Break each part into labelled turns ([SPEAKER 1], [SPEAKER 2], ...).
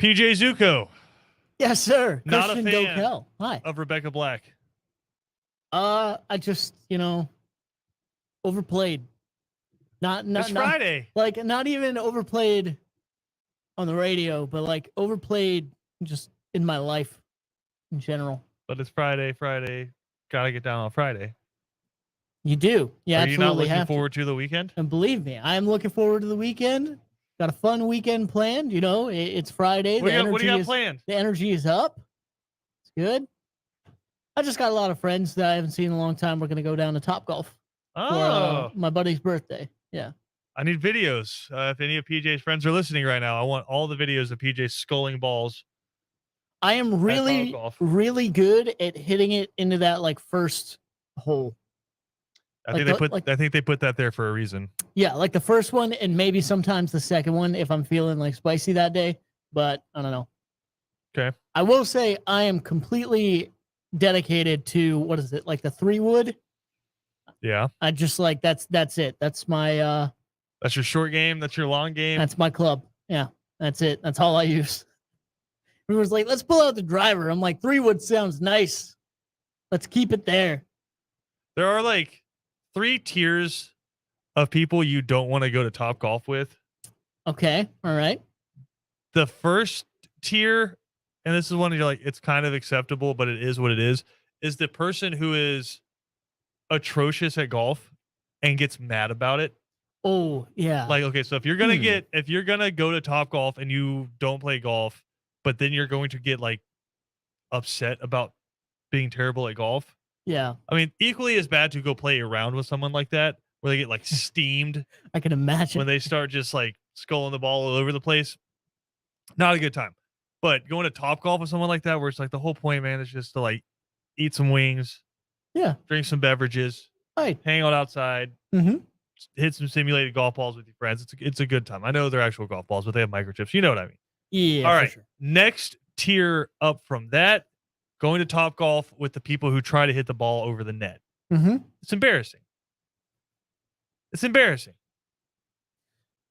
[SPEAKER 1] PJ Zuko,
[SPEAKER 2] Yes, sir.
[SPEAKER 1] not a
[SPEAKER 2] Christian
[SPEAKER 1] fan
[SPEAKER 2] Gokel. Hi.
[SPEAKER 1] of Rebecca Black.
[SPEAKER 2] I just, overplayed. Not
[SPEAKER 1] It's Friday.
[SPEAKER 2] like not even overplayed on the radio, but like overplayed just in my life in general.
[SPEAKER 1] But it's Friday. Gotta get down on Friday.
[SPEAKER 2] You do. You
[SPEAKER 1] Are you
[SPEAKER 2] absolutely
[SPEAKER 1] not looking
[SPEAKER 2] have
[SPEAKER 1] forward to the weekend?
[SPEAKER 2] And believe me, I am looking forward to the weekend. Got a fun weekend planned. It's Friday.
[SPEAKER 1] What do you got planned?
[SPEAKER 2] The energy is up. It's good. I just got a lot of friends that I haven't seen in a long time. We're going to go down to Topgolf for my buddy's birthday. Yeah.
[SPEAKER 1] I need videos. If any of PJ's friends are listening right now, I want all the videos of PJ sculling balls.
[SPEAKER 2] I am really, really good at hitting it into that like first hole.
[SPEAKER 1] I think they put that there for a reason.
[SPEAKER 2] Yeah, like the first one and maybe sometimes the second one if I'm feeling like spicy that day. But I don't know.
[SPEAKER 1] Okay.
[SPEAKER 2] I will say I am completely dedicated to what is it, like the 3-wood?
[SPEAKER 1] Yeah.
[SPEAKER 2] I just like that's it. That's my
[SPEAKER 1] that's your short game, that's your long game.
[SPEAKER 2] That's my club. Yeah. That's it. That's all I use. Everyone's like, let's pull out the driver. I'm like, 3-wood sounds nice. Let's keep it there.
[SPEAKER 1] There are like 3 tiers of people you don't want to go to Topgolf with.
[SPEAKER 2] Okay. All right.
[SPEAKER 1] The first tier, and this is one you're like, it's kind of acceptable, but it is what it is the person who is atrocious at golf and gets mad about it.
[SPEAKER 2] Oh, yeah.
[SPEAKER 1] Like, okay, so if you're gonna go to Topgolf and you don't play golf, but then you're going to get like upset about being terrible at golf.
[SPEAKER 2] Yeah.
[SPEAKER 1] I mean, equally as bad to go play around with someone like that, where they get like steamed.
[SPEAKER 2] I can imagine.
[SPEAKER 1] When they start just like sculling the ball all over the place. Not a good time. But going to Topgolf with someone like that, where it's like the whole point, man, is just to like eat some wings.
[SPEAKER 2] Yeah.
[SPEAKER 1] Drink some beverages.
[SPEAKER 2] Right.
[SPEAKER 1] Hang out outside.
[SPEAKER 2] Mm-hmm.
[SPEAKER 1] Hit some simulated golf balls with your friends. It's a good time. I know they're actual golf balls, but they have microchips. You know what I mean?
[SPEAKER 2] Yeah.
[SPEAKER 1] All right.
[SPEAKER 2] For sure.
[SPEAKER 1] Next tier up from that, going to Topgolf with the people who try to hit the ball over the net.
[SPEAKER 2] Mm-hmm.
[SPEAKER 1] It's embarrassing. It's embarrassing.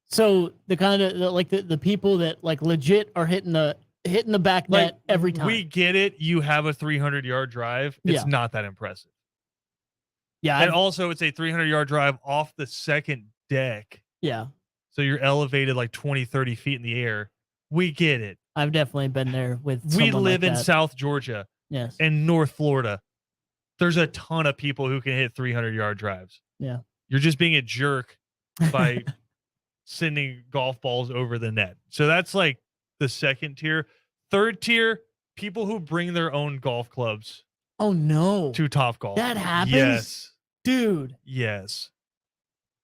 [SPEAKER 2] So the kind of like the people that like legit are hitting the back net every time.
[SPEAKER 1] We get it. You have a 300-yard drive. It's not that impressive.
[SPEAKER 2] Yeah.
[SPEAKER 1] And also it's a 300-yard drive off the second deck.
[SPEAKER 2] Yeah.
[SPEAKER 1] So you're elevated like 20, 30 feet in the air. We get it.
[SPEAKER 2] I've definitely been there with
[SPEAKER 1] We live
[SPEAKER 2] like
[SPEAKER 1] in South Georgia.
[SPEAKER 2] Yes.
[SPEAKER 1] And North Florida. There's a ton of people who can hit 300-yard drives.
[SPEAKER 2] Yeah.
[SPEAKER 1] You're just being a jerk by sending golf balls over the net. So that's like the second tier. Third tier, people who bring their own golf clubs.
[SPEAKER 2] Oh no.
[SPEAKER 1] To Topgolf.
[SPEAKER 2] That happens?
[SPEAKER 1] Yes.
[SPEAKER 2] Dude.
[SPEAKER 1] Yes.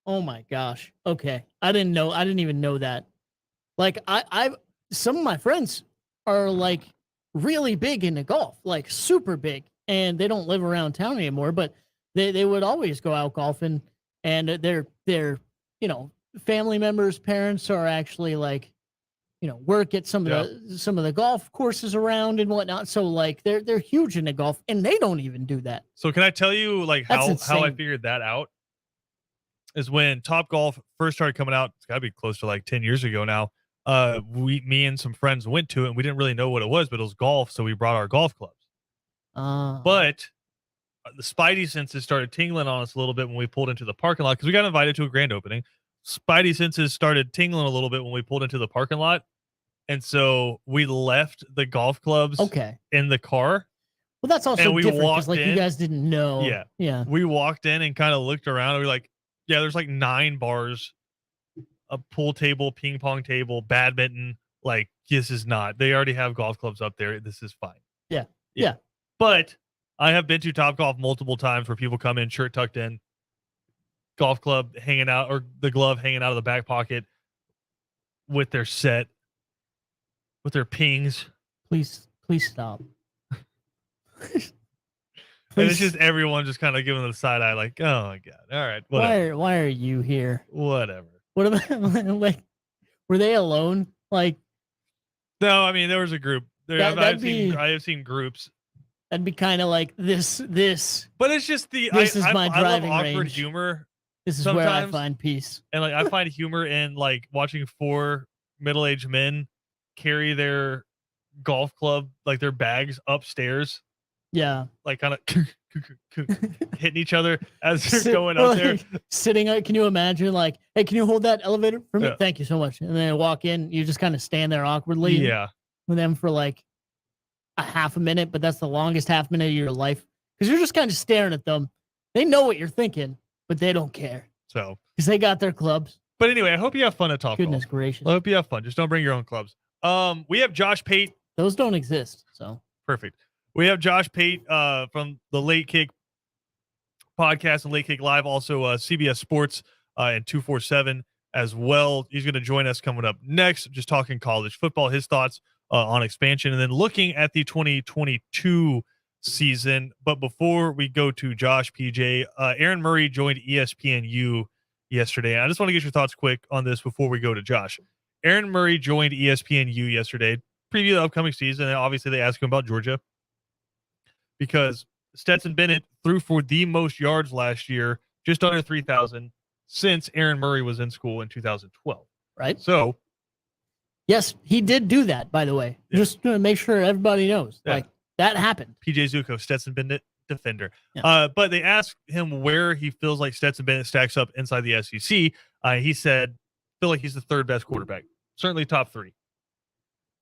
[SPEAKER 2] Oh my gosh. Okay. I didn't even know that. Like I some of my friends are like really big into golf, like super big, and they don't live around town anymore, but they would always go out golfing, and their family members, parents are actually like, work at some of the golf courses around and whatnot. So like they're huge into golf, and they don't even do that.
[SPEAKER 1] So can I tell you like how I figured that out? Is when Topgolf first started coming out. It's got to be close to like 10 years ago now. Me and some friends went to it, and we didn't really know what it was, but it was golf, so we brought our golf clubs. But the spidey senses started tingling on us a little bit when we pulled into the parking lot, because we got invited to a grand opening. Spidey senses started tingling a little bit when we pulled into the parking lot, and so we left the golf clubs in the car.
[SPEAKER 2] Well, that's also different because like you guys didn't know.
[SPEAKER 1] Yeah. We walked in and kind of looked around, and we were like, yeah, there's like 9 bars, a pool table, ping pong table, badminton. Like, this is not. They already have golf clubs up there. This is fine.
[SPEAKER 2] Yeah.
[SPEAKER 1] But I have been to Topgolf multiple times where people come in, shirt tucked in, golf club hanging out, or the glove hanging out of the back pocket with their set, with their pings.
[SPEAKER 2] Please stop.
[SPEAKER 1] And it's just everyone just kind of giving them the side eye, like, oh my God. All right. Whatever.
[SPEAKER 2] Why are you here?
[SPEAKER 1] Whatever.
[SPEAKER 2] What about like, were they alone? Like,
[SPEAKER 1] no, I mean, there was a group. I have seen groups.
[SPEAKER 2] That'd be kind of like this.
[SPEAKER 1] But it's just
[SPEAKER 2] this is my driving
[SPEAKER 1] I love awkward
[SPEAKER 2] range.
[SPEAKER 1] humor.
[SPEAKER 2] This is where I find peace.
[SPEAKER 1] And like, I find humor in like watching 4 middle-aged men carry their golf club, like their bags upstairs.
[SPEAKER 2] Yeah.
[SPEAKER 1] Like kind of hitting each other as they're going up there.
[SPEAKER 2] Sitting up. Can you imagine, like, hey, can you hold that elevator for me?
[SPEAKER 1] Yeah.
[SPEAKER 2] Thank you so much. And then I walk in, you just kind of stand there awkwardly.
[SPEAKER 1] Yeah.
[SPEAKER 2] With them for like a half a minute, but that's the longest half minute of your life. Because you're just kind of staring at them. They know what you're thinking, but they don't care.
[SPEAKER 1] So.
[SPEAKER 2] Because they got their clubs.
[SPEAKER 1] But anyway, I hope you have fun at Top
[SPEAKER 2] Goodness
[SPEAKER 1] Golf.
[SPEAKER 2] gracious.
[SPEAKER 1] I hope you have fun. Just don't bring your own clubs. We have Josh Pate.
[SPEAKER 2] Those don't exist. So.
[SPEAKER 1] Perfect. We have Josh Pate from the Late Kick podcast and Late Kick Live, also CBS Sports and 247 as well. He's going to join us coming up next, just talking college football, his thoughts on expansion, and then looking at the 2022 season. But before we go to Josh, PJ, Aaron Murray joined ESPNU yesterday. And I just want to get your thoughts quick on this before we go to Josh. Aaron Murray joined ESPNU yesterday, preview the upcoming season, and obviously they asked him about Georgia because Stetson Bennett threw for the most yards last year, just under 3,000, since Aaron Murray was in school in 2012.
[SPEAKER 2] Right.
[SPEAKER 1] So,
[SPEAKER 2] yes, he did do that, by the way. Yeah. Just to make sure everybody knows. Yeah. Like, that happened.
[SPEAKER 1] PJ Zuko, Stetson Bennett, defender. Yeah. But they asked him where he feels like Stetson Bennett stacks up inside the SEC. He said, feel like he's the third best quarterback, certainly top 3.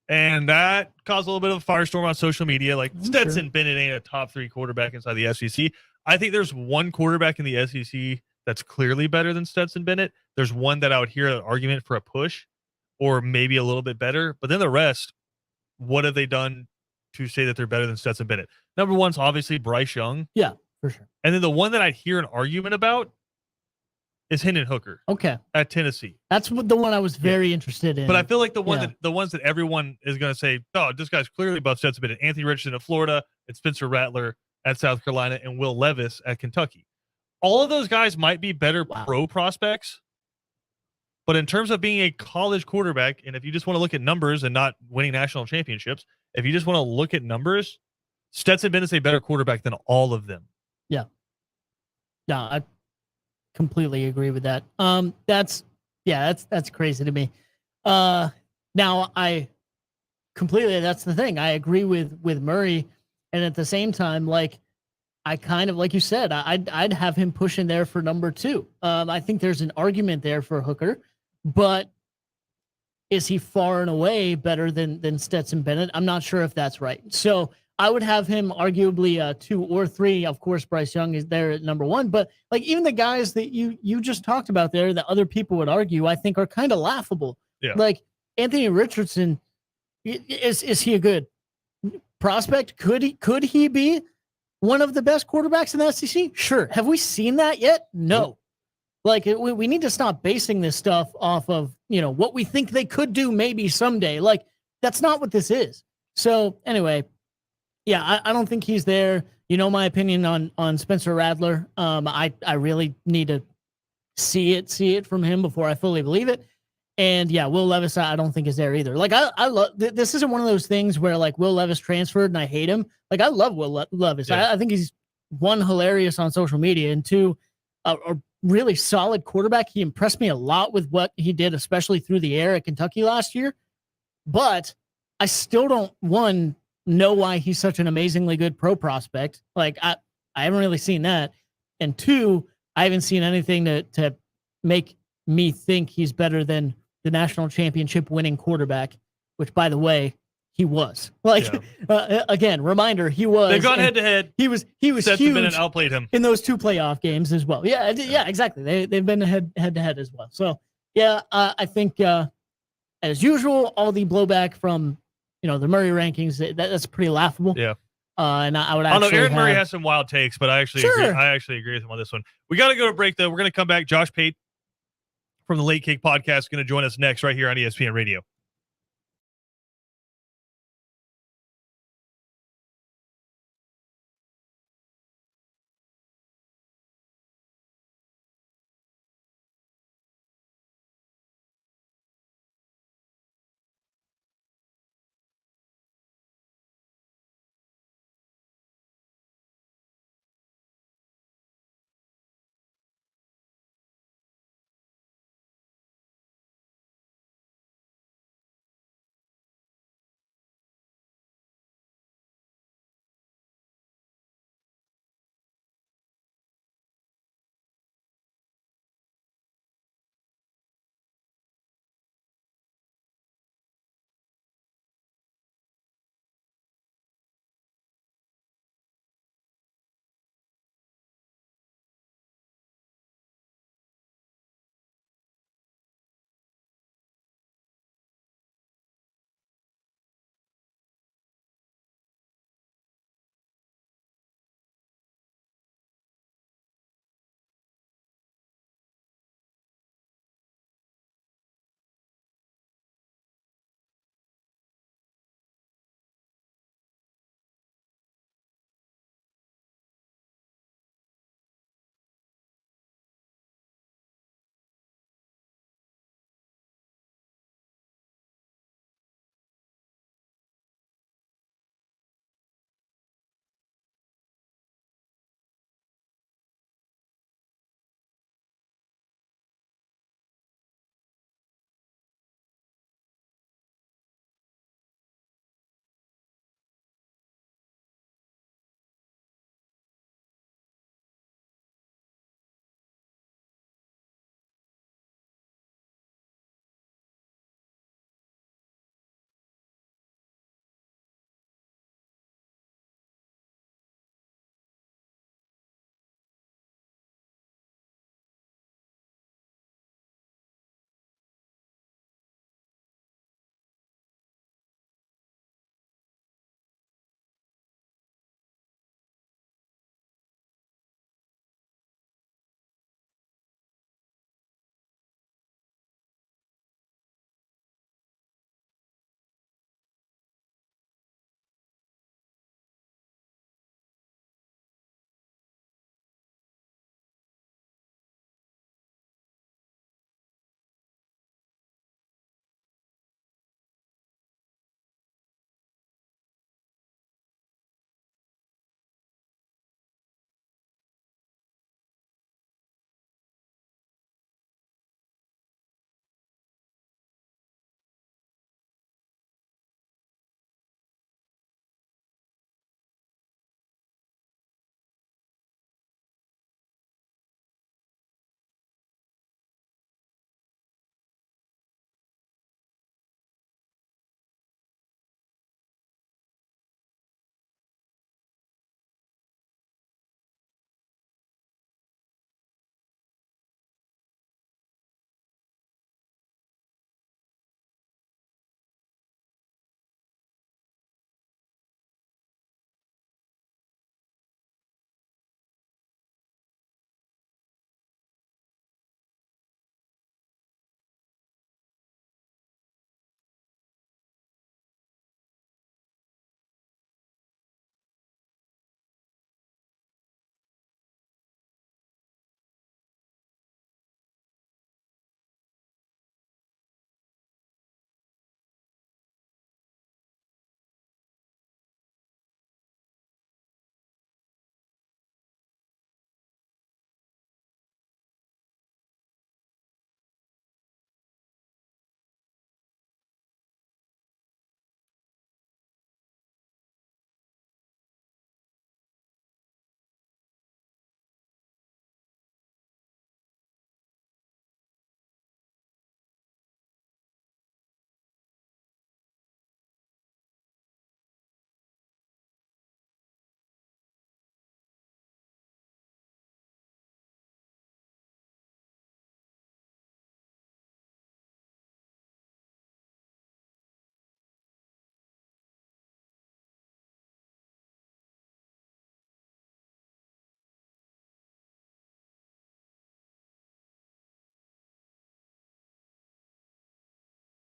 [SPEAKER 1] And that caused a little bit of a firestorm on social media. Like, Stetson Bennett ain't a top 3 quarterback inside the SEC. I think there's one quarterback in the SEC that's clearly better than Stetson Bennett. There's one that I would hear an argument for a push or maybe a little bit better. But then the rest, what have they done to say that they're better than Stetson Bennett? Number one's obviously Bryce Young.
[SPEAKER 2] Yeah, for sure.
[SPEAKER 1] And then the one that I'd hear an argument about is Hendon Hooker.
[SPEAKER 2] Okay.
[SPEAKER 1] At Tennessee.
[SPEAKER 2] That's the one I was very interested in.
[SPEAKER 1] But I feel like the ones that everyone is going to say, oh, this guy's clearly above Stetson Bennett. Anthony Richardson at Florida, and Spencer Rattler at South Carolina, and Will Levis at Kentucky. All of those guys might be better pro prospects, but in terms of being a college quarterback, and if you just want to look at numbers and not winning national championships, if you just want to look at numbers, Stetson Bennett's a better quarterback than all of them.
[SPEAKER 2] Yeah. Yeah, I completely agree with that. That's crazy to me. Now I completely, that's the thing. I agree with Murray, and at the same time, like, I kind of, like you said, I'd have him pushing there for number 2. I think there's an argument there for Hooker, but is he far and away better than Stetson Bennett? I'm not sure if that's right. So I would have him arguably 2 or 3. Of course, Bryce Young is there at number 1, but like even the guys that you just talked about there that other people would argue, I think are kind of laughable.
[SPEAKER 1] Yeah.
[SPEAKER 2] Like Anthony Richardson, is he a good prospect? Could he be one of the best quarterbacks in the SEC? Sure. Have we seen that yet? No. Like, we need to stop basing this stuff off of, what we think they could do maybe someday. Like, that's not what this is. So anyway, yeah, I don't think he's there. My opinion on Spencer Rattler. I really need to see it from him before I fully believe it. And yeah, Will Levis, I don't think is there either. Like, I love, this isn't one of those things where like Will Levis transferred and I hate him. Like, I love Will Levis. Yeah. I think he's, 1, hilarious on social media, and 2, a really solid quarterback. He impressed me a lot with what he did, especially through the air at Kentucky last year. But I still don't, 1, know why he's such an amazingly good pro prospect. Like, I haven't really seen that. And 2, I haven't seen anything to make me think he's better than the national championship winning quarterback, which, by the way, he was. Like, again, reminder, he was.
[SPEAKER 1] They've gone head to head.
[SPEAKER 2] He was
[SPEAKER 1] Stetson
[SPEAKER 2] huge.
[SPEAKER 1] Bennett outplayed him
[SPEAKER 2] in those 2 playoff games as well. Yeah, exactly. They've been head to head as well. So yeah, I think as usual, all the blowback from the Murray rankings, that's pretty laughable.
[SPEAKER 1] Yeah.
[SPEAKER 2] And I would actually.
[SPEAKER 1] Aaron Murray has some wild takes, but I actually agree. I actually agree with him on this one. We got to go to break though. We're going to come back. Josh Pate from the Late Kick podcast is going to join us next right here on ESPN Radio.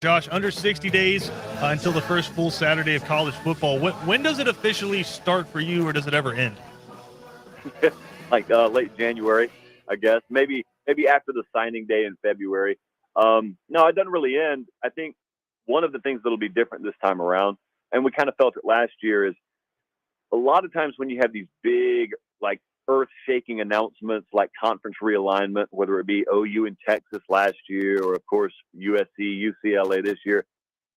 [SPEAKER 1] Josh, under 60 days until the first full Saturday of college football. When does it officially start for you, or does it ever end?
[SPEAKER 3] Like late January, I guess. Maybe after the signing day in February. No, it doesn't really end. I think one of the things that'll be different this time around, and we kind of felt it last year, is a lot of times when you have these big, like, earth-shaking announcements like conference realignment, whether it be OU in Texas last year or, of course, USC, UCLA this year,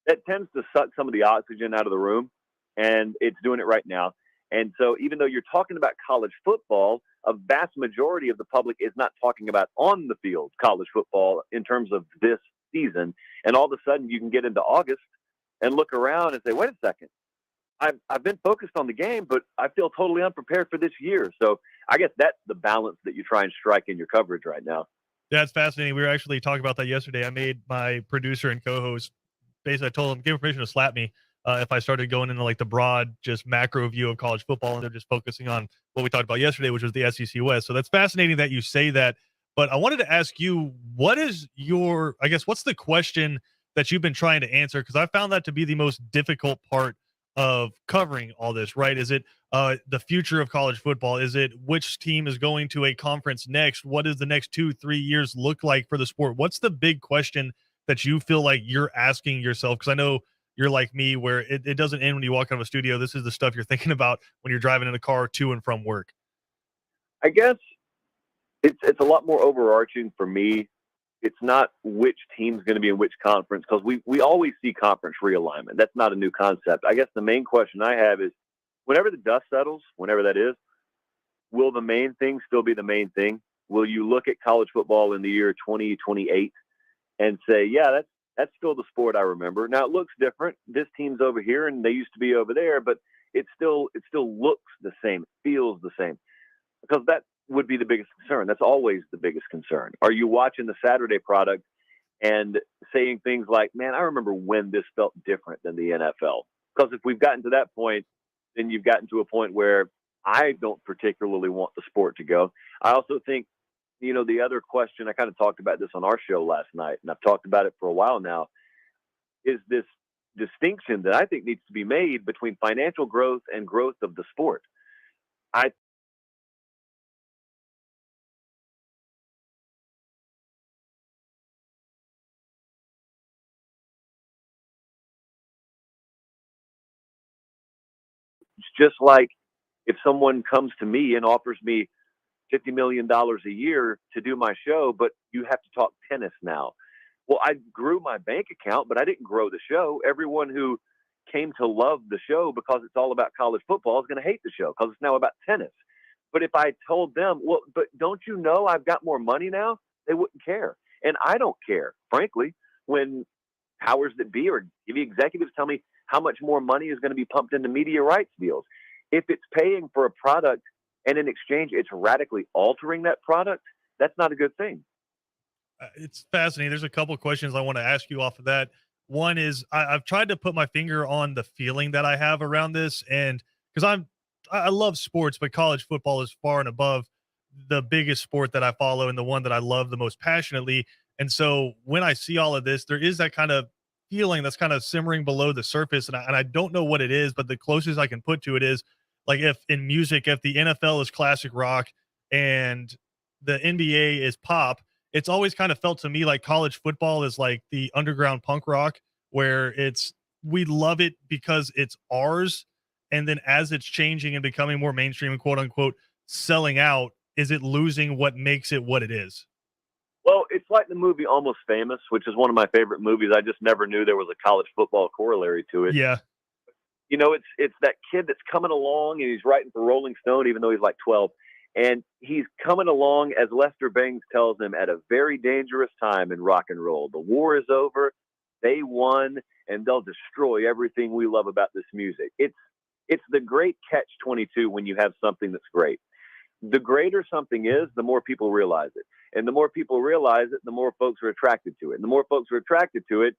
[SPEAKER 3] that tends to suck some of the oxygen out of the room, and it's doing it right now. And so even though you're talking about college football, a vast majority of the public is not talking about on the field college football in terms of this season. And all of a sudden you can get into August and look around and say, wait a second, I've been focused on the game, but I feel totally unprepared for this year. So I guess that's the balance that you try and strike in your coverage right now.
[SPEAKER 1] Yeah, it's fascinating. We were actually talking about that yesterday. I made my producer and co-host, basically I told him, give him permission to slap me if I started going into like the broad, just macro view of college football, and they're just focusing on what we talked about yesterday, which was the SEC West. So that's fascinating that you say that. But I wanted to ask you, what is your, I guess, what's the question that you've been trying to answer? Because I found that to be the most difficult part of covering all this, right? Is it the future of college football? Is it which team is going to a conference next? What does the next 2-3 years look like for the sport? What's the big question that you feel like you're asking yourself? Because I know you're like me, where it doesn't end when you walk out of a studio. This is the stuff you're thinking about when you're driving in a car to and from work.
[SPEAKER 3] I guess it's a lot more overarching for me. It's not which team's going to be in which conference, because we always see conference realignment. That's not a new concept. I guess the main question I have is, whenever the dust settles, whenever that is, will the main thing still be the main thing? Will you look at college football in the year 2028 and say, yeah, that's still the sport I remember? Now it looks different. This team's over here and they used to be over there, but it still looks the same, it feels the same, because that would be the biggest concern. That's always the biggest concern. Are you watching the Saturday product and saying things like, man, I remember when this felt different than the NFL? Because if we've gotten to that point, then you've gotten to a point where I don't particularly want the sport to go. I also think, the other question, I kind of talked about this on our show last night, and I've talked about it for a while now, is this distinction that I think needs to be made between financial growth and growth of the sport. It's just like if someone comes to me and offers me $50 million a year to do my show, but you have to talk tennis now. Well, I grew my bank account, but I didn't grow the show. Everyone who came to love the show because it's all about college football is going to hate the show because it's now about tennis. But if I told them, well, but don't you know I've got more money now? They wouldn't care. And I don't care, frankly, when powers that be or TV executives tell me how much more money is going to be pumped into media rights deals. If it's paying for a product and in exchange it's radically altering that product, that's not a good thing.
[SPEAKER 1] It's fascinating. There's a couple of questions I want to ask you off of that. One is I've tried to put my finger on the feeling that I have around this, and because I love sports, but college football is far and above the biggest sport that I follow and the one that I love the most passionately. And so when I see all of this, there is that kind of feeling that's kind of simmering below the surface, and I don't know what it is, but the closest I can put to it is like, if in music, if the NFL is classic rock and the NBA is pop, it's always kind of felt to me like college football is like the underground punk rock, where we love it because it's ours. And then as it's changing and becoming more mainstream and quote unquote selling out, is it losing what makes it what it is?
[SPEAKER 3] Well, it's like the movie Almost Famous, which is one of my favorite movies. I just never knew there was a college football corollary to it.
[SPEAKER 1] Yeah.
[SPEAKER 3] It's that kid that's coming along and he's writing for Rolling Stone, even though he's like 12. And he's coming along, as Lester Bangs tells him, at a very dangerous time in rock and roll. The war is over. They won, and they'll destroy everything we love about this music. It's the great catch-22 when you have something that's great. The greater something is, the more people realize it. And the more people realize it, the more folks are attracted to it. And the more folks are attracted to it,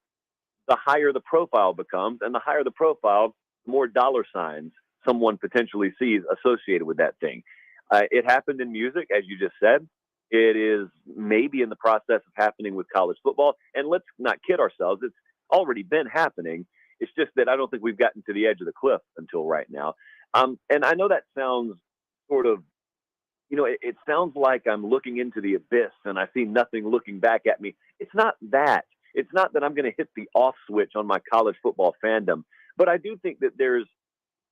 [SPEAKER 3] the higher the profile becomes. And the higher the profile, the more dollar signs someone potentially sees associated with that thing. It happened in music, as you just said. It is maybe in the process of happening with college football. And let's not kid ourselves. already been happening. It's just that I don't think we've gotten to the edge of the cliff until right now. And I know that sounds sort of, it sounds like I'm looking into the abyss and I see nothing looking back at me. It's not that. It's not that I'm going to hit the off switch on my college football fandom. But I do think that there's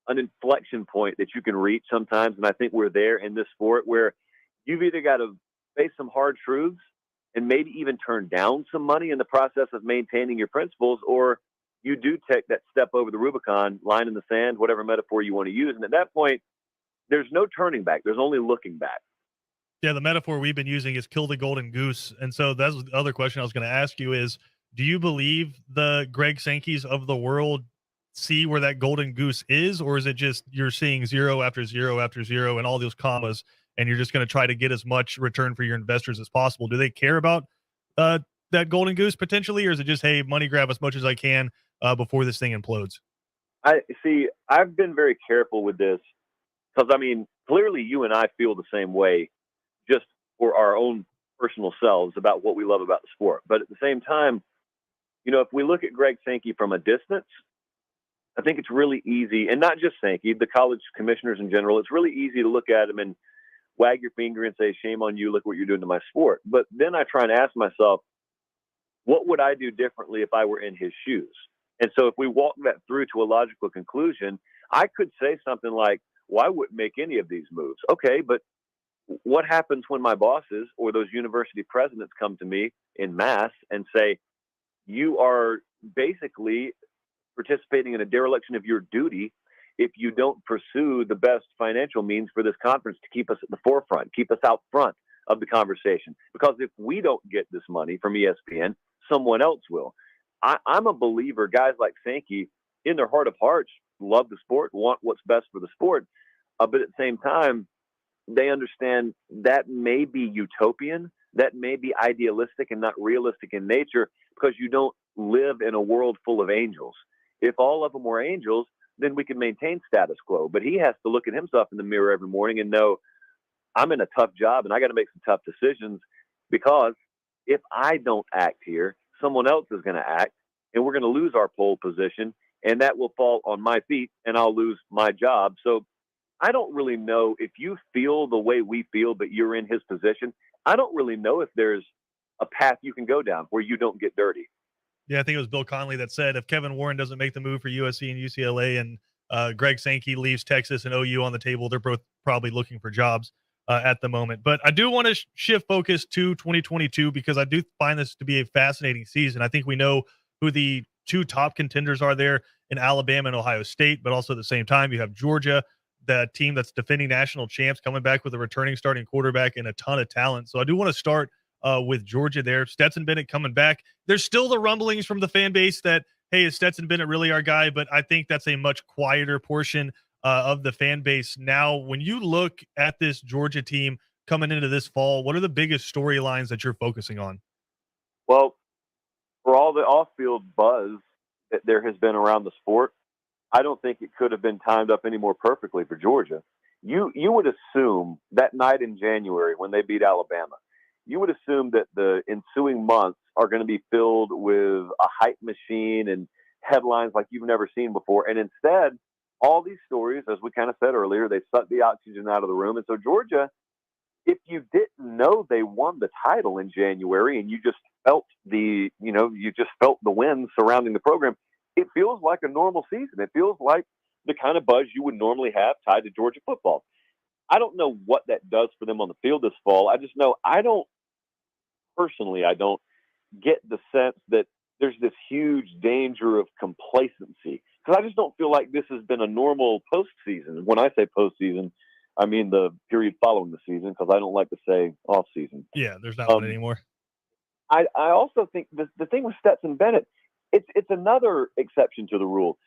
[SPEAKER 3] an inflection point that you can reach sometimes. And I think we're there in this sport where you've either got to face some hard truths and maybe even turn down some money in the process of maintaining your principles, or you do take that step over the Rubicon, line in the sand, whatever metaphor you want to use. And at that point, there's no turning back. There's only looking back.
[SPEAKER 1] Yeah, the metaphor we've been using is kill the golden goose. And so that's the other question I was going to ask you is, do you believe the Greg Sankeys of the world see where that golden goose is, or is it just you're seeing zero after zero after zero and all those commas, and you're just going to try to get as much return for your investors as possible? Do they care about that golden goose potentially, or is it just, hey, money grab as much as I can before this thing implodes?
[SPEAKER 3] I see. I've been very careful with this because, I mean, clearly you and I feel the same way just for our own personal selves about what we love about the sport. But at the same time, if we look at Greg Sankey from a distance, I think it's really easy, and not just Sankey, the college commissioners in general, it's really easy to look at him and wag your finger and say, shame on you, look what you're doing to my sport. But then I try and ask myself, what would I do differently if I were in his shoes? And so if we walk that through to a logical conclusion, I could say something like, well, I wouldn't make any of these moves. Okay, but what happens when my bosses or those university presidents come to me in mass and say, you are basically participating in a dereliction of your duty if you don't pursue the best financial means for this conference to keep us at the forefront, keep us out front of the conversation. Because if we don't get this money from ESPN, someone else will. I'm a believer, guys like Sankey, in their heart of hearts, love the sport, want what's best for the sport. But at the same time, they understand that may be utopian, that may be idealistic and not realistic in nature, because you don't live in a world full of angels. If all of them were angels, then we can maintain status quo. But he has to look at himself in the mirror every morning and know, I'm in a tough job and I got to make some tough decisions, because if I don't act here, someone else is going to act and we're going to lose our pole position, and that will fall on my feet and I'll lose my job. So I don't really know if you feel the way we feel, but you're in his position. I don't really know if there's a path you can go down where you don't get dirty.
[SPEAKER 1] Yeah, I think it was Bill Connelly that said if Kevin Warren doesn't make the move for USC and UCLA and Greg Sankey leaves Texas and OU on the table, they're both probably looking for jobs at the moment. But I do want to shift focus to 2022 because I do find this to be a fascinating season. I think we know who the two top contenders are there in Alabama and Ohio State, but also at the same time, you have Georgia, the team that's defending national champs, coming back with a returning starting quarterback and a ton of talent. So I do want to start with Georgia there. Stetson Bennett coming back. There's still the rumblings from the fan base that, hey, is Stetson Bennett really our guy? But I think that's a much quieter portion of the fan base. Now, when you look at this Georgia team coming into this fall, what are the biggest storylines that you're focusing on?
[SPEAKER 3] Well, for all the off-field buzz that there has been around the sport, I don't think it could have been timed up any more perfectly for Georgia. You would assume that night in January when they beat Alabama, you would assume that the ensuing months are going to be filled with a hype machine and headlines like you've never seen before. And instead, all these stories, as we kind of said earlier, they suck the oxygen out of the room. And so Georgia, if you didn't know they won the title in January and you just felt the wind surrounding the program, it feels like a normal season. It feels like the kind of buzz you would normally have tied to Georgia football. I don't know what that does for them on the field this fall. I just know I don't get the sense that there's this huge danger of complacency, because I just don't feel like this has been a normal postseason. When I say postseason, I mean the period following the season, because I don't like to say off season.
[SPEAKER 1] Yeah, there's not one anymore.
[SPEAKER 3] I also think the thing with Stetson Bennett, it's another exception to the rule.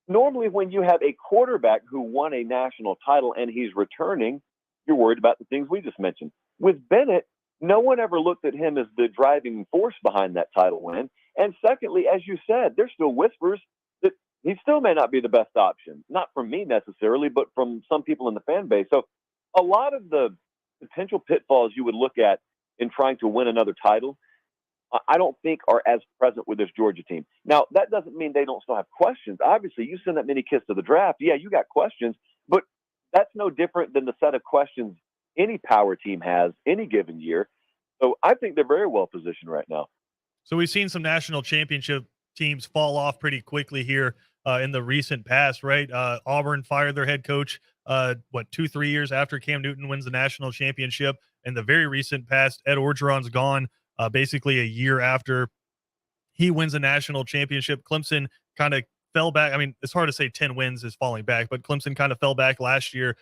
[SPEAKER 3] Normally, when you have a quarterback who won a national title and he's returning, you're worried about the things we just mentioned. With Bennett, no one ever looked at him as the driving force behind that title win. And secondly, as you said, there's still whispers that he still may not be the best option. Not from me necessarily, but from some people in the fan base. So a lot of the potential pitfalls you would look at in trying to win another title, I don't think are as present with this Georgia team. Now, that doesn't mean they don't still have questions. Obviously, you send that many kids to the draft. Yeah, you got questions, but that's no different than the set of questions any power team has any given year. So I think they're very well positioned right now.
[SPEAKER 1] So we've seen some national championship teams fall off pretty quickly here in the recent past, right? Auburn fired their head coach, 2-3 years after Cam Newton wins the national championship. In the very recent past, Ed Orgeron's gone basically a year after he wins a national championship. Clemson kind of fell back. I mean, it's hard to say 10 wins is falling back, but Clemson kind of fell back last year.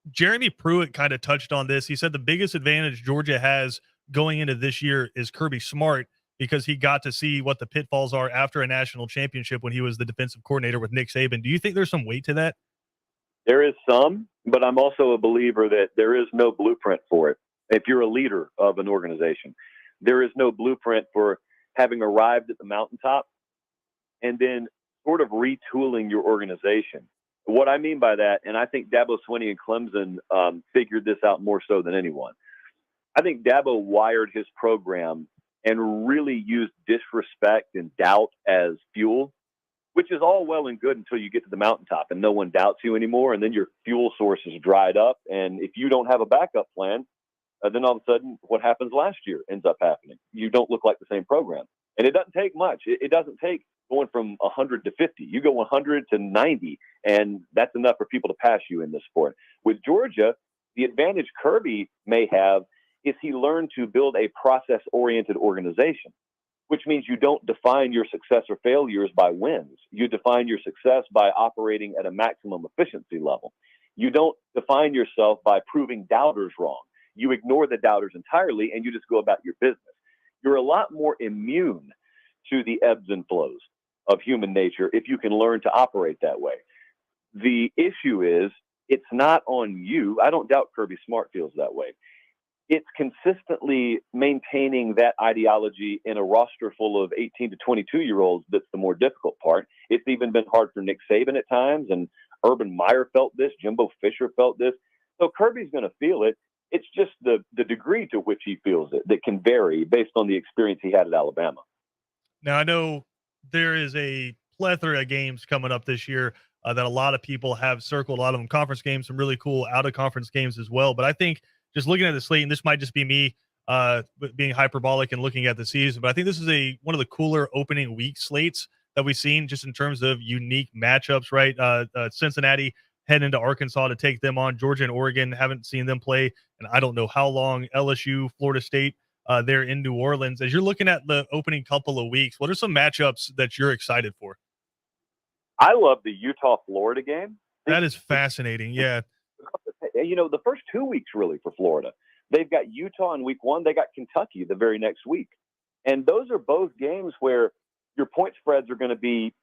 [SPEAKER 1] Jeremy Pruitt kind of touched on this. He said the biggest advantage Georgia has going into this year is Kirby Smart, because he got to see what the pitfalls are after a national championship when he was the defensive coordinator with Nick Saban. Do you think there's some weight to that?
[SPEAKER 3] There is some, but I'm also a believer that there is no blueprint for it. If you're a leader of an organization, there is no blueprint for having arrived at the mountaintop and then sort of retooling your organization. What I mean by that, and I think Dabo Swinney and Clemson figured this out more so than anyone. I think Dabo wired his program and really used disrespect and doubt as fuel, which is all well and good until you get to the mountaintop and no one doubts you anymore. And then your fuel source is dried up. And if you don't have a backup plan, then all of a sudden what happens last year ends up happening. You don't look like the same program. And it doesn't take much. It doesn't take going from 100 to 50. You go 100 to 90, and that's enough for people to pass you in this sport. With Georgia, the advantage Kirby may have is he learned to build a process-oriented organization, which means you don't define your success or failures by wins. You define your success by operating at a maximum efficiency level. You don't define yourself by proving doubters wrong. You ignore the doubters entirely, and you just go about your business. You're a lot more immune to the ebbs and flows of human nature if you can learn to operate that way. The issue is it's not on you. I don't doubt Kirby Smart feels that way. It's consistently maintaining that ideology in a roster full of 18 to 22-year-olds that's the more difficult part. It's even been hard for Nick Saban at times, and Urban Meyer felt this, Jimbo Fisher felt this. So Kirby's going to feel it. It's just the degree to which he feels it that can vary based on the experience he had at Alabama.
[SPEAKER 1] Now, I know there is a plethora of games coming up this year that a lot of people have circled, a lot of them conference games, some really cool out-of-conference games as well. But I think just looking at the slate, and this might just be me being hyperbolic and looking at the season, but I think this is one of the cooler opening week slates that we've seen just in terms of unique matchups, right? Cincinnati heading into Arkansas to take them on. Georgia and Oregon, haven't seen them play, and I don't know how long. LSU, Florida State, there in New Orleans. As you're looking at the opening couple of weeks, what are some matchups that you're excited for?
[SPEAKER 3] I love the Utah-Florida game.
[SPEAKER 1] That is fascinating, yeah.
[SPEAKER 3] You know, the first 2 weeks really for Florida. They've got Utah in week one. They got Kentucky the very next week. And those are both games where your point spreads are going to be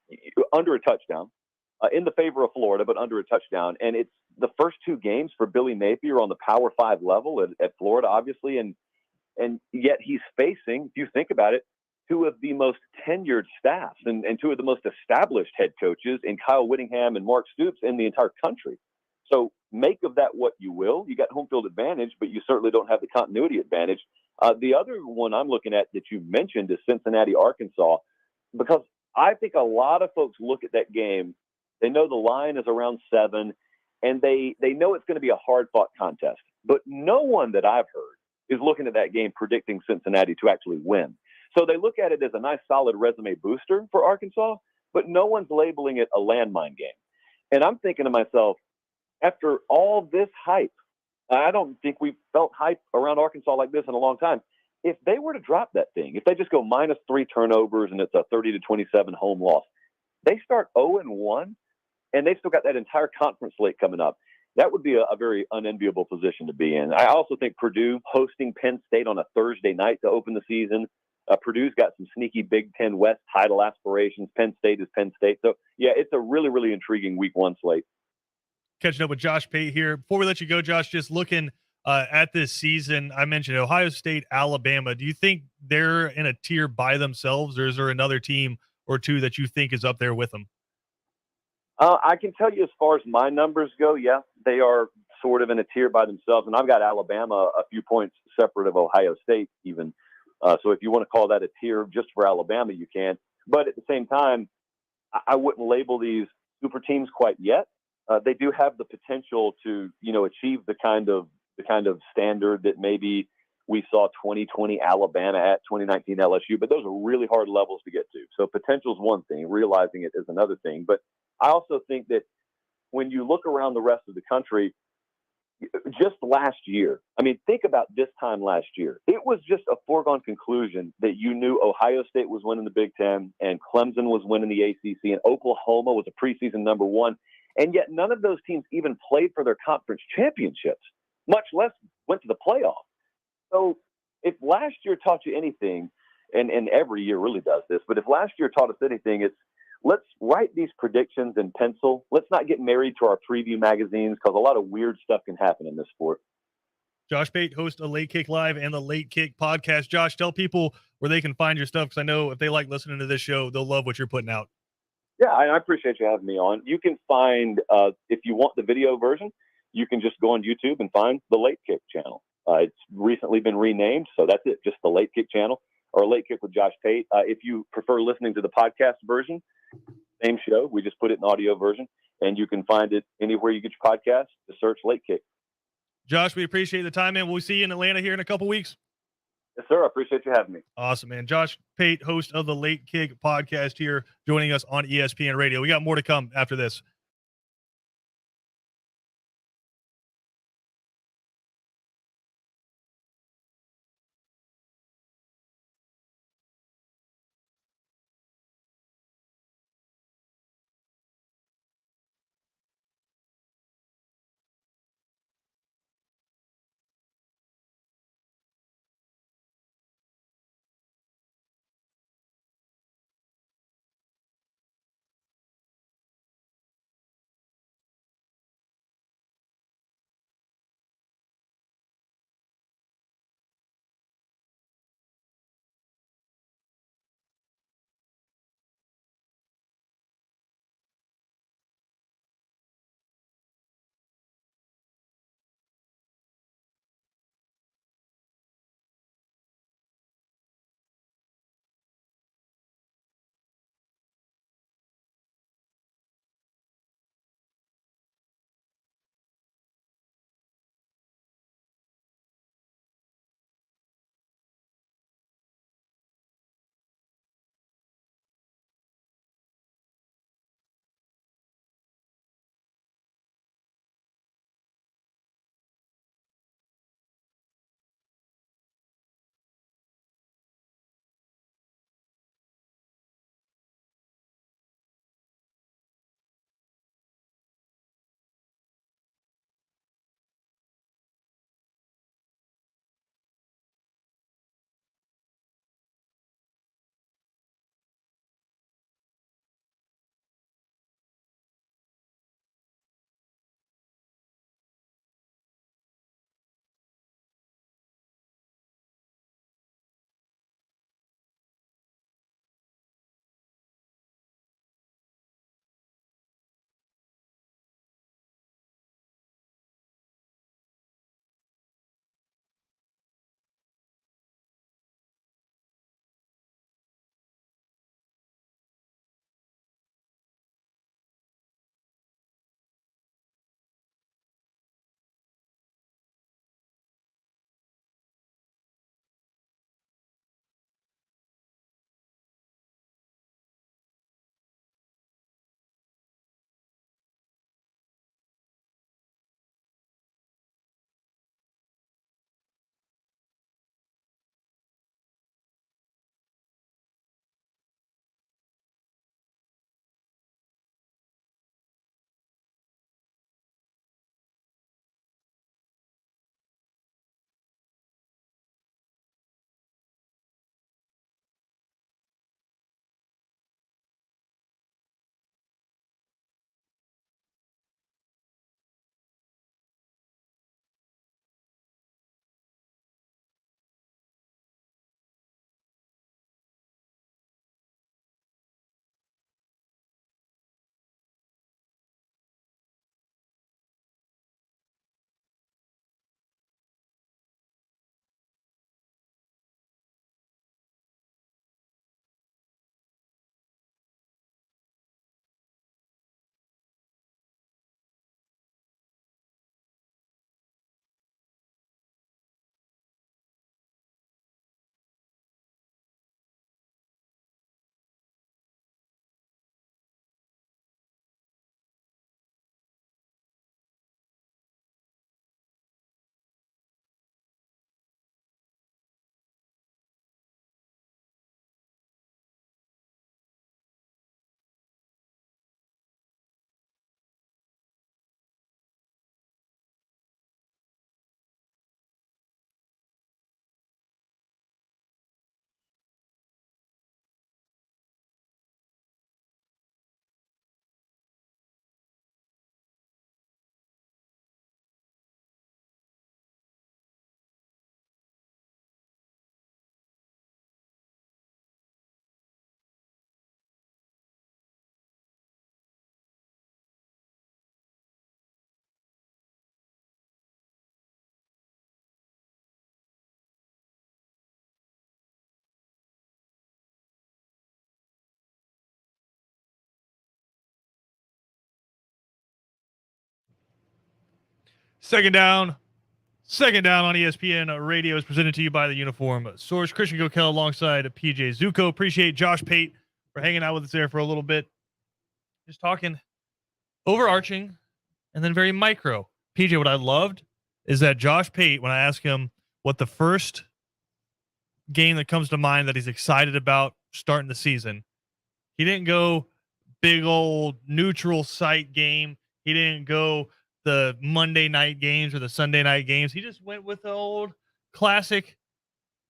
[SPEAKER 3] under a touchdown, in the favor of Florida, but under a touchdown. And it's the first two games for Billy Napier on the Power 5 level at Florida, obviously. And yet he's facing, if you think about it, two of the most tenured staffs and two of the most established head coaches in Kyle Whittingham and Mark Stoops in the entire country. So make of that what you will. You got home field advantage, but you certainly don't have the continuity advantage. The other one I'm looking at that you mentioned is Cincinnati, Arkansas, because I think a lot of folks look at that game. They know the line is around 7, and they know it's going to be a hard-fought contest. But no one that I've heard is looking at that game predicting Cincinnati to actually win. So they look at it as a nice, solid resume booster for Arkansas, but no one's labeling it a landmine game. And I'm thinking to myself, after all this hype, I don't think we've felt hype around Arkansas like this in a long time. If they were to drop that thing, if they just go -3 turnovers and it's a 30-27 home loss, they start 0-1, and they've still got that entire conference slate coming up. That would be a very unenviable position to be in. I also think Purdue hosting Penn State on a Thursday night to open the season. Purdue's got some sneaky Big Ten West title aspirations. Penn State is Penn State. So, yeah, it's a really, really intriguing week one slate.
[SPEAKER 1] Catching up with Josh Pate here. Before we let you go, Josh, just looking at this season, I mentioned Ohio State, Alabama. Do you think they're in a tier by themselves, or is there another team or two that you think is up there with them?
[SPEAKER 3] I can tell you as far as my numbers go, yeah, they are sort of in a tier by themselves. And I've got Alabama a few points separate of Ohio State even. So if you want to call that a tier just for Alabama, you can. But at the same time, I wouldn't label these super teams quite yet. They do have the potential to, achieve the kind of standard that maybe we saw 2020 Alabama at, 2019 LSU. But those are really hard levels to get to. So potential is one thing, realizing it is another thing. But I also think that when you look around the rest of the country, just last year, I mean, think about this time last year. It was just a foregone conclusion that you knew Ohio State was winning the Big Ten and Clemson was winning the ACC and Oklahoma was a preseason number one. And yet none of those teams even played for their conference championships, much less went to the playoff. So if last year taught you anything, and every year really does this, but if last year taught us anything, it's let's write these predictions in pencil. Let's not get married to our preview magazines because a lot of weird stuff can happen in this sport.
[SPEAKER 1] Josh Pate, host of Late Kick Live and the Late Kick podcast. Josh, tell people where they can find your stuff because I know if they like listening to this show, they'll love what you're putting out.
[SPEAKER 3] Yeah, I appreciate you having me on. You can find, if you want the video version, you can just go on YouTube and find the Late Kick channel. It's recently been renamed, so that's it, just the Late Kick channel or Late Kick with Josh Pate. If you prefer listening to the podcast version, same show. We just put it in audio version, and you can find it anywhere you get your podcast. Just search Late Kick.
[SPEAKER 1] Josh, we appreciate the time, man. We'll see you in Atlanta here in a couple weeks.
[SPEAKER 3] Yes, sir. I appreciate you having me.
[SPEAKER 1] Awesome, man. Josh Pate, host of the Late Kick podcast here, joining us on ESPN Radio. We got more to come after this. Second down on ESPN Radio is presented to you by the Uniform Source. Christian Gokel alongside PJ Zuko. Appreciate Josh Pate for hanging out with us there for a little bit. Just talking overarching and then very micro. PJ, what I loved is that Josh Pate, when I asked him what the first game that comes to mind that he's excited about starting the season, he didn't go big old neutral site game. He didn't go the Monday night games or the Sunday night games. He just went with the old classic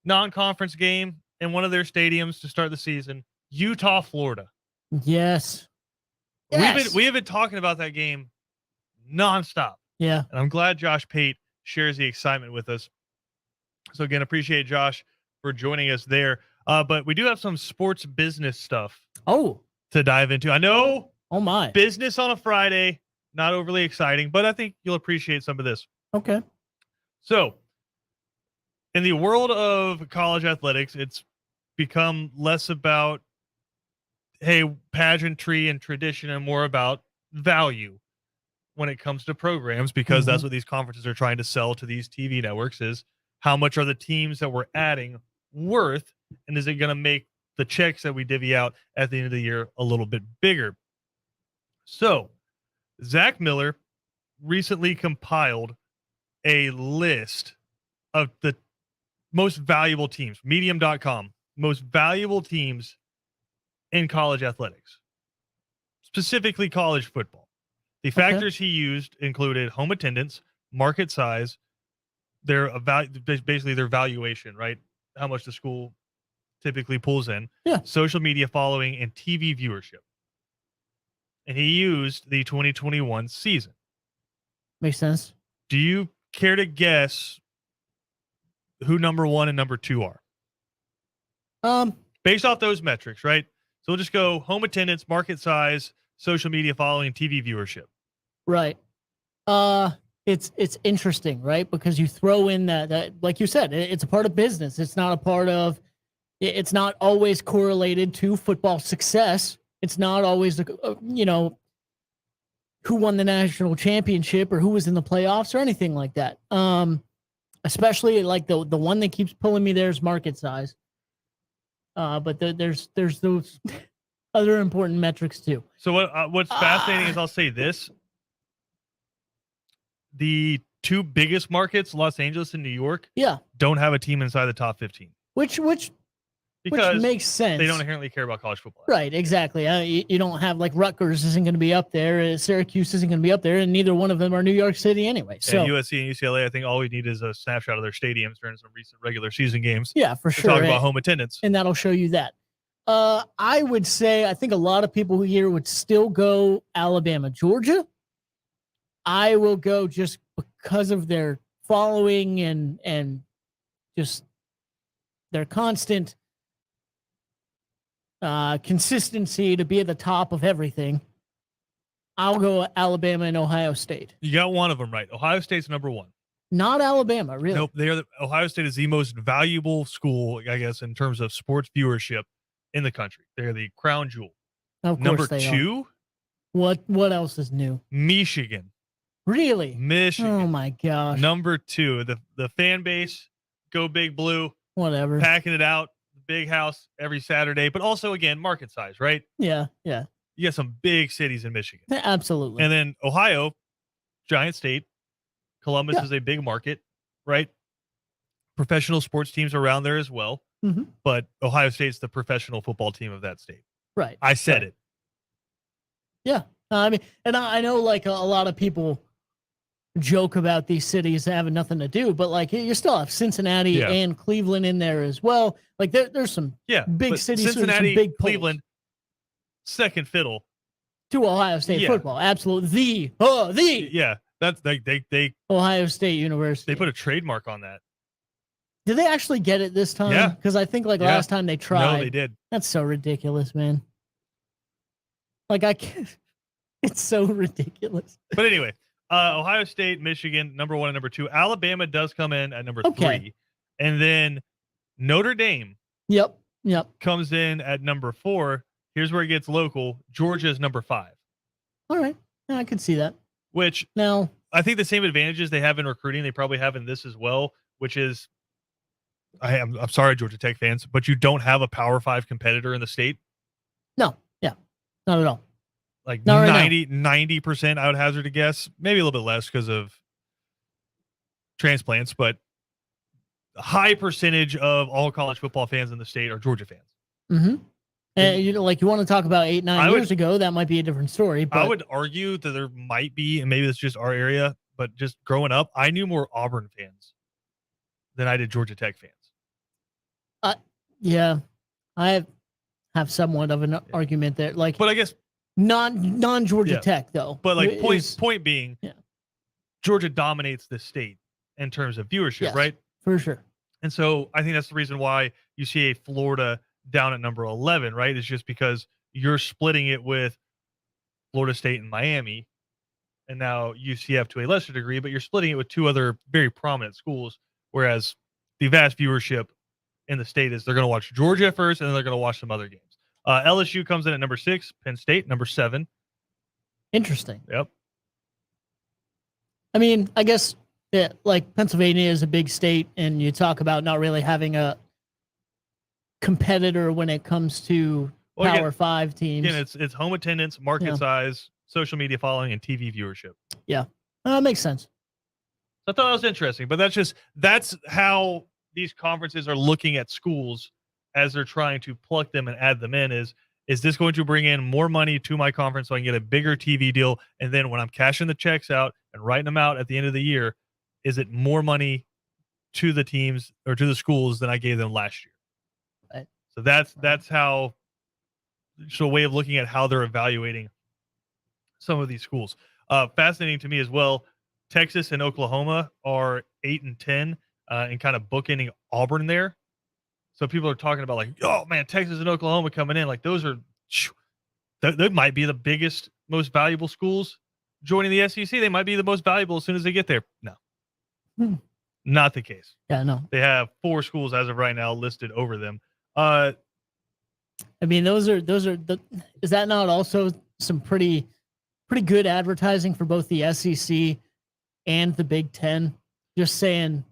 [SPEAKER 1] non-conference game in one of their stadiums to start the season, Utah, Florida.
[SPEAKER 2] Yes.
[SPEAKER 1] We have been talking about that game nonstop.
[SPEAKER 2] Yeah.
[SPEAKER 1] And I'm glad Josh Pate shares the excitement with us. So again, appreciate Josh for joining us there. But we do have some sports business stuff to dive into. I know
[SPEAKER 2] my
[SPEAKER 1] business on a Friday, not overly exciting, but I think you'll appreciate some of this.
[SPEAKER 2] Okay.
[SPEAKER 1] So in the world of college athletics, it's become less about, hey, pageantry and tradition and more about value when it comes to programs, because that's what these conferences are trying to sell to these TV networks is how much are the teams that we're adding worth, and is it going to make the checks that we divvy out at the end of the year a little bit bigger? So Zach Miller recently compiled a list of the most valuable teams, medium.com, most valuable teams in college athletics, specifically college football. The factors he used included home attendance, market size, basically their valuation, right? How much the school typically pulls in, social media following, and TV viewership. And he used the 2021 season.
[SPEAKER 2] Makes sense.
[SPEAKER 1] Do you care to guess who number 1 and number 2 are? Based off those metrics, right? So we'll just go home attendance, market size, social media following, and TV viewership.
[SPEAKER 2] Right. It's interesting, right? Because you throw in that like you said, it's a part of business. It's not always correlated to football success. It's not always who won the national championship or who was in the playoffs or anything like that. Especially like the one that keeps pulling me there is market size. But there's those other important metrics too.
[SPEAKER 1] So what's fascinating is I'll say this. The two biggest markets, Los Angeles and New York, don't have a team inside the top 15.
[SPEAKER 2] Which makes sense.
[SPEAKER 1] They don't inherently care about college football.
[SPEAKER 2] Right, exactly. You don't have like Rutgers isn't going to be up there, Syracuse isn't going to be up there, and neither one of them are New York City anyway. So
[SPEAKER 1] and USC and UCLA, I think all we need is a snapshot of their stadiums during some recent regular season games.
[SPEAKER 2] Yeah, for sure.
[SPEAKER 1] Talk about home attendance,
[SPEAKER 2] and that'll show you that. I would say I think a lot of people here would still go Alabama, Georgia. I will go just because of their following and just their constant consistency to be at the top of everything. I'll go Alabama and Ohio State.
[SPEAKER 1] You got one of them right. Ohio State's number 1.
[SPEAKER 2] Not Alabama, really.
[SPEAKER 1] Nope. Ohio State is the most valuable school, I guess, in terms of sports viewership in the country. They're the crown jewel.
[SPEAKER 2] Of course
[SPEAKER 1] number
[SPEAKER 2] they
[SPEAKER 1] 2.
[SPEAKER 2] Are. What else is new?
[SPEAKER 1] Michigan.
[SPEAKER 2] Really?
[SPEAKER 1] Michigan.
[SPEAKER 2] Oh my gosh.
[SPEAKER 1] Number 2. The fan base, go Big Blue.
[SPEAKER 2] Whatever.
[SPEAKER 1] Packing it out. Big house every Saturday, but also again market size, right?
[SPEAKER 2] Yeah.
[SPEAKER 1] You got some big cities in Michigan.
[SPEAKER 2] Absolutely.
[SPEAKER 1] And then Ohio, giant state. Columbus is a big market, right? Professional sports teams around there as well. But Ohio State's the professional football team of that state.
[SPEAKER 2] Right.
[SPEAKER 1] I said it.
[SPEAKER 2] Yeah. I mean, and I know like a lot of people joke about these cities having nothing to do, but like you still have Cincinnati and Cleveland in there as well. Like there's some big cities,
[SPEAKER 1] Cincinnati,
[SPEAKER 2] some big
[SPEAKER 1] Cleveland, second fiddle
[SPEAKER 2] to Ohio State football. Absolutely,
[SPEAKER 1] that's they
[SPEAKER 2] Ohio State University.
[SPEAKER 1] They put a trademark on that.
[SPEAKER 2] Did they actually get it this time?
[SPEAKER 1] Yeah,
[SPEAKER 2] because I think like last time they tried.
[SPEAKER 1] No, they did.
[SPEAKER 2] That's so ridiculous, man. Like I can't. It's so ridiculous.
[SPEAKER 1] But anyway. Ohio State, Michigan, number 1 and number 2. Alabama does come in at number 3. And then Notre Dame comes in at number 4. Here's where it gets local. Georgia is number 5.
[SPEAKER 2] All right. I can see that.
[SPEAKER 1] Which
[SPEAKER 2] now
[SPEAKER 1] I think the same advantages they have in recruiting, they probably have in this as well, which is, I'm sorry, Georgia Tech fans, but you don't have a Power 5 competitor in the state.
[SPEAKER 2] No, yeah, not at all.
[SPEAKER 1] Like
[SPEAKER 2] Not
[SPEAKER 1] 90%, I would hazard a guess, maybe a little bit less because of transplants, but a high percentage of all college football fans in the state are Georgia fans.
[SPEAKER 2] Mm-hmm. And you want to talk about 8-9 years ago, that might be a different story. But
[SPEAKER 1] I would argue that there might be, and maybe it's just our area, but just growing up, I knew more Auburn fans than I did Georgia Tech fans.
[SPEAKER 2] Yeah, I have somewhat of an argument there. Like,
[SPEAKER 1] but I guess
[SPEAKER 2] non Georgia Tech though.
[SPEAKER 1] But like point being, Georgia dominates the state in terms of viewership, right?
[SPEAKER 2] For sure.
[SPEAKER 1] And so I think that's the reason why you see a Florida down at number 11, right? It's just because you're splitting it with Florida State and Miami, and now UCF to a lesser degree, but you're splitting it with two other very prominent schools, whereas the vast viewership in the state is they're going to watch Georgia first, and then they're going to watch some other games. LSU comes in at number 6, Penn State, number 7.
[SPEAKER 2] Interesting.
[SPEAKER 1] Yep.
[SPEAKER 2] I mean, I guess like Pennsylvania is a big state, and you talk about not really having a competitor when it comes to Power 5 teams.
[SPEAKER 1] Again, it's home attendance, market size, social media following, and TV viewership.
[SPEAKER 2] Yeah, that makes sense.
[SPEAKER 1] So I thought that was interesting, but that's how these conferences are looking at schools as they're trying to pluck them and add them in. Is this going to bring in more money to my conference so I can get a bigger TV deal? And then when I'm cashing the checks out and writing them out at the end of the year, is it more money to the teams or to the schools than I gave them last year?
[SPEAKER 2] Right.
[SPEAKER 1] So that's how. So a way of looking at how they're evaluating some of these schools. Fascinating to me as well. Texas and Oklahoma are 8 and 10, and kind of bookending Auburn there. So people are talking about like, oh man, Texas and Oklahoma coming in. Like those are, they might be the biggest, most valuable schools joining the SEC. They might be the most valuable as soon as they get there. No, not the case.
[SPEAKER 2] Yeah, no.
[SPEAKER 1] They have 4 schools as of right now listed over them.
[SPEAKER 2] I mean, is that not also some pretty good advertising for both the SEC and the Big Ten? Just saying.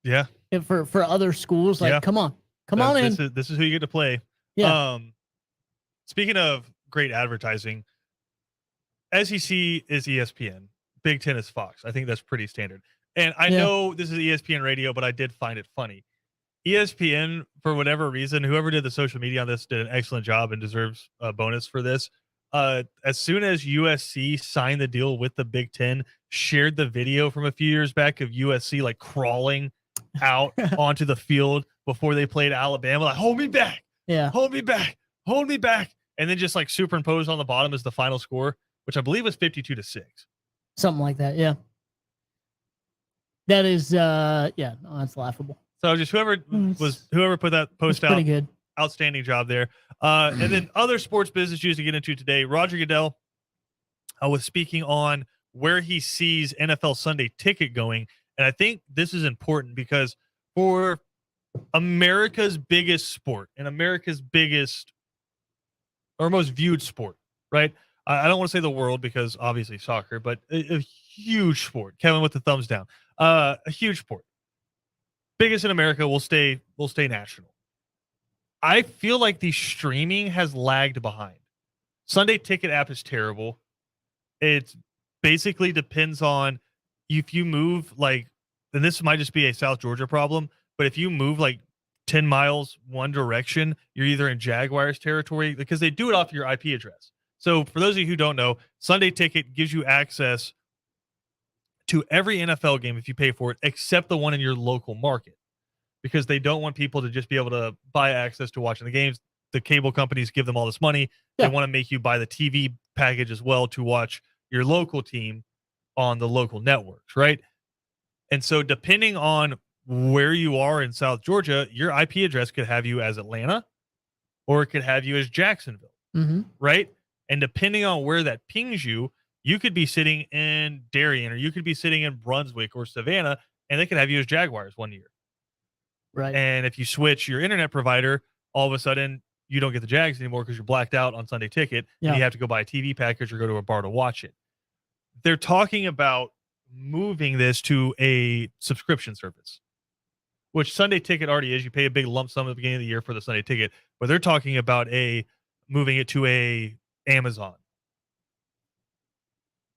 [SPEAKER 1] Yeah.
[SPEAKER 2] For other schools, like, come on in.
[SPEAKER 1] This is who you get to play.
[SPEAKER 2] Yeah.
[SPEAKER 1] Speaking of great advertising, SEC is ESPN. Big Ten is Fox. I think that's pretty standard. And I know this is ESPN radio, but I did find it funny. ESPN, for whatever reason, whoever did the social media on this did an excellent job and deserves a bonus for this. As soon as USC signed the deal with the Big Ten, shared the video from a few years back of USC like crawling out onto the field before they played Alabama, like, hold me back, hold me back, and then just like superimposed on the bottom as the final score, which I believe was 52-6,
[SPEAKER 2] something like that. Yeah, that is that's laughable.
[SPEAKER 1] So just whoever put that post out,
[SPEAKER 2] pretty good.
[SPEAKER 1] Outstanding job there. And then other sports business news to get into today. Roger Goodell was speaking on where he sees NFL Sunday Ticket going. And I think this is important because for America's biggest sport and America's biggest or most viewed sport, right? I don't want to say the world because obviously soccer, but a huge sport. Kevin with the thumbs down. A huge sport. Biggest in America will stay national. I feel like the streaming has lagged behind. Sunday Ticket app is terrible. It basically depends on if you move like, and this might just be a South Georgia problem, but if you move like 10 miles one direction, you're either in Jaguars territory because they do it off your IP address. So for those of you who don't know, Sunday Ticket gives you access to every NFL game if you pay for it, except the one in your local market, because they don't want people to just be able to buy access to watching the games. The cable companies give them all this money. They want to make you buy the TV package as well to watch your local team on the local networks, right? And so depending on where you are in South Georgia, your IP address could have you as Atlanta or it could have you as Jacksonville, right? And depending on where that pings you, you could be sitting in Darien or you could be sitting in Brunswick or Savannah, and they could have you as Jaguars one year.
[SPEAKER 2] Right.
[SPEAKER 1] And if you switch your internet provider, all of a sudden you don't get the Jags anymore because you're blacked out on Sunday Ticket and you have to go buy a TV package or go to a bar to watch it. they're talking about moving this to a subscription service, which Sunday Ticket already is. You pay a big lump sum at the beginning of the year for the Sunday Ticket, but they're talking about moving it to a Amazon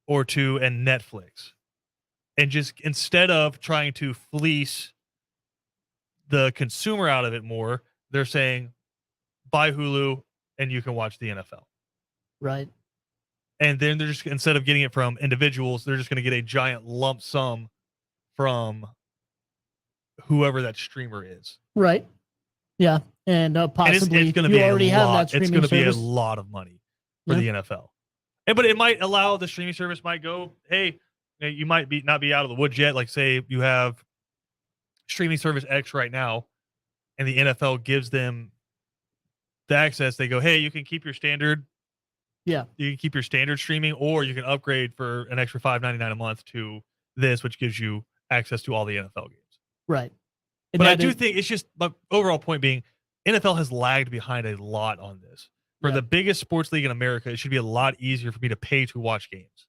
[SPEAKER 1] or to a Netflix, and just instead of trying to fleece the consumer out of it more, they're saying buy Hulu and you can watch the NFL.
[SPEAKER 2] Right.
[SPEAKER 1] And then they're just, instead of getting it from individuals, they're just going to get a giant lump sum from whoever that streamer is.
[SPEAKER 2] Right. Yeah. And possibly
[SPEAKER 1] and it's going to
[SPEAKER 2] you
[SPEAKER 1] be
[SPEAKER 2] already have that
[SPEAKER 1] it's
[SPEAKER 2] streaming
[SPEAKER 1] going to be a
[SPEAKER 2] service.
[SPEAKER 1] lot of money for the NFL. But it might allow the streaming service might go, hey, you might not be out of the woods yet. Like, say you have streaming service X right now, and the NFL gives them the access. They go, hey, you can keep your standard.
[SPEAKER 2] Yeah.
[SPEAKER 1] You can keep your standard streaming, or you can upgrade for an extra $5.99 a month to this, which gives you access to all the NFL games.
[SPEAKER 2] Right. And
[SPEAKER 1] but I do think it's just, the overall point being, NFL has lagged behind a lot on this. For the biggest sports league in America, it should be a lot easier for me to pay to watch games.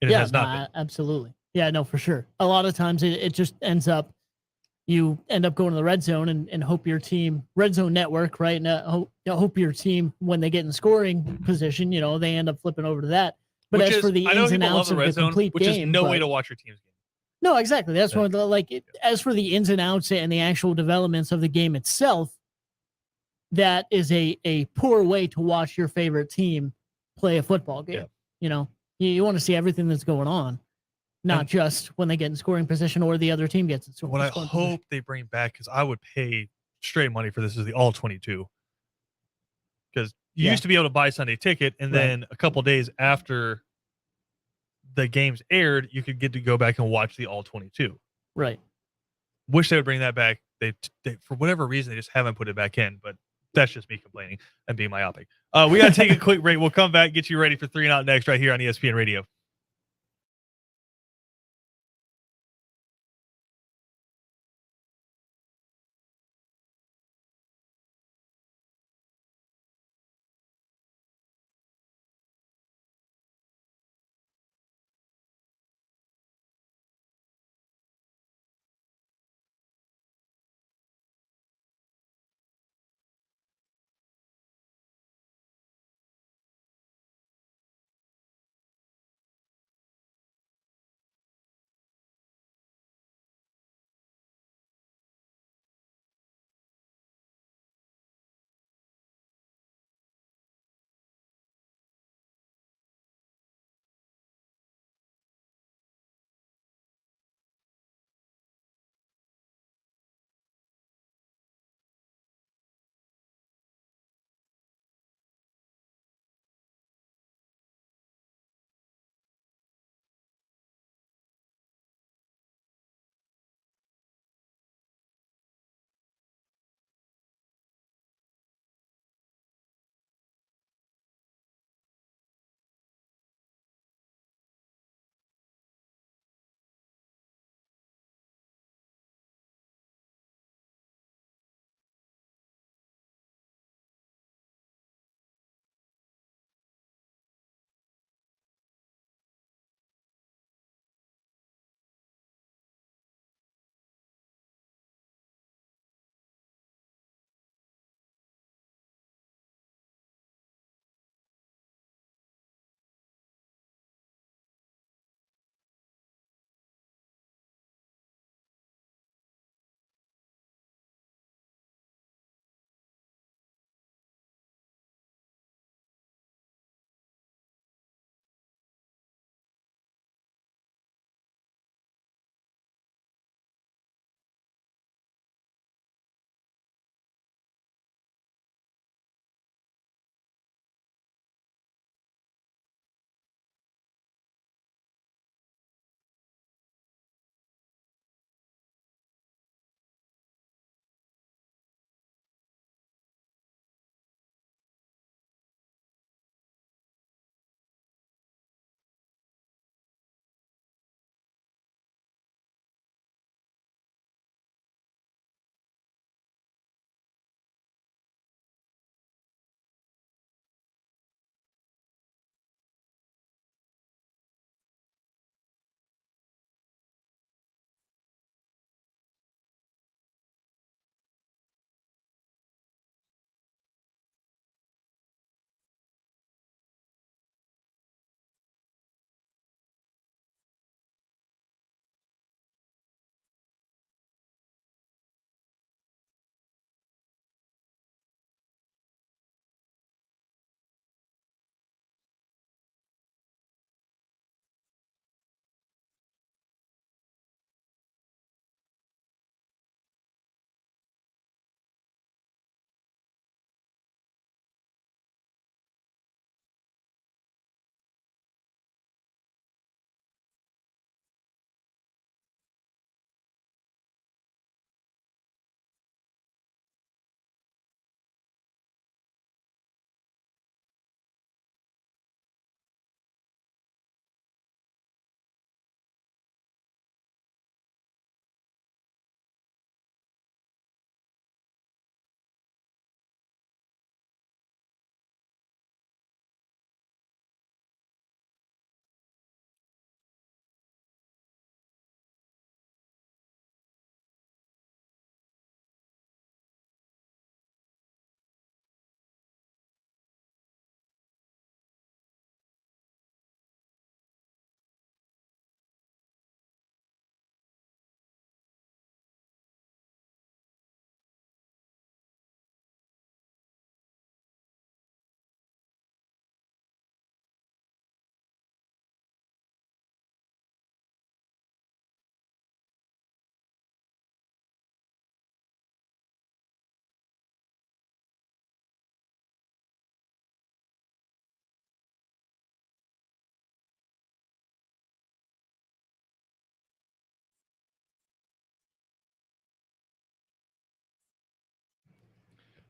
[SPEAKER 1] And it has not been.
[SPEAKER 2] Absolutely. Yeah, no, for sure. A lot of times it just ends up, you end up going to the red zone and hope your team, red zone network, right? And hope your team, when they get in scoring position, they end up flipping over to that. But as for the ins and outs of the complete
[SPEAKER 1] game, which is no
[SPEAKER 2] way
[SPEAKER 1] way to watch your team's game.
[SPEAKER 2] No, exactly. That's one of the, as for the ins and outs and the actual developments of the game itself, that is a poor way to watch your favorite team play a football game. Yeah. You want to see everything that's going on, not just when they get in scoring position or the other team gets in scoring position.
[SPEAKER 1] What I hope they bring back, because I would pay straight money for this, is the all 22. Because you used to be able to buy Sunday Ticket, and then a couple days after the games aired, you could get to go back and watch the all 22.
[SPEAKER 2] Right.
[SPEAKER 1] Wish they would bring that back. They for whatever reason, they just haven't put it back in, but that's just me complaining and being myopic. We got to take a quick break. We'll come back, get you ready for 3 and Out next, right here on ESPN Radio.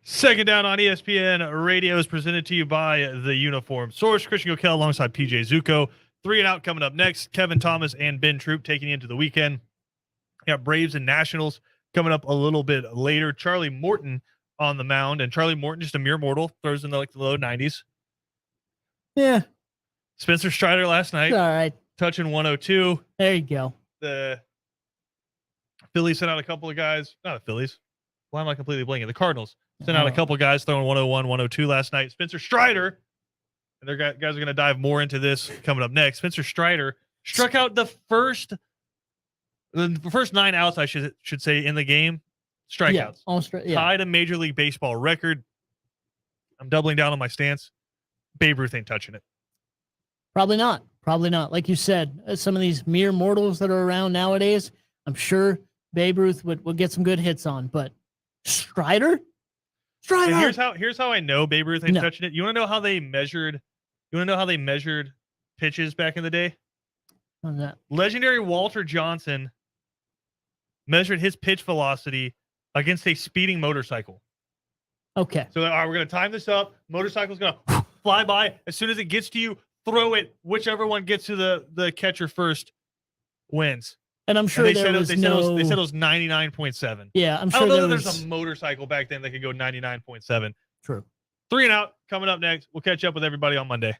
[SPEAKER 1] Second Down on ESPN Radio is presented to you by the Uniform Source. Christian Gokel alongside PJ Zuko. 3 and Out coming up next. Kevin Thomas and Ben Troop taking you into the weekend. We got Braves and Nationals coming up a little bit later. Charlie Morton on the mound, and Charlie Morton, just a mere mortal, throws in the low 90s.
[SPEAKER 2] Yeah.
[SPEAKER 1] Spencer Strider last night,
[SPEAKER 2] All right.
[SPEAKER 1] touching 102.
[SPEAKER 2] There you go.
[SPEAKER 1] The Phillies sent out a couple of guys. Not the Phillies. Why am I completely blanking? The Cardinals sent out a couple of guys throwing 101, 102 last night. Spencer Strider, and their guys are going to dive more into this coming up next. Spencer Strider struck out the first 9 outs, I should say, in the game. Strikeouts. Tied a Major League Baseball record. I'm doubling down on my stance. Babe Ruth ain't touching it.
[SPEAKER 2] Probably not. Like you said, some of these mere mortals that are around nowadays, I'm sure Babe Ruth would get some good hits on, but Strider?
[SPEAKER 1] And here's how I know Babe Ruth ain't touching it. You want to know how they measured pitches back in the day?
[SPEAKER 2] How's that?
[SPEAKER 1] Legendary Walter Johnson measured his pitch velocity against a speeding motorcycle.
[SPEAKER 2] Okay.
[SPEAKER 1] So, all right, we're going to time this up. Motorcycle's going to fly by. As soon as it gets to you, throw it. Whichever one gets to the catcher first wins.
[SPEAKER 2] And I'm sure
[SPEAKER 1] they
[SPEAKER 2] said
[SPEAKER 1] it was 99.7.
[SPEAKER 2] Yeah, I'm
[SPEAKER 1] I don't
[SPEAKER 2] sure
[SPEAKER 1] know that there's a motorcycle back then that could go 99.7.
[SPEAKER 2] True.
[SPEAKER 1] 3 and Out coming up next. We'll catch up with everybody on Monday.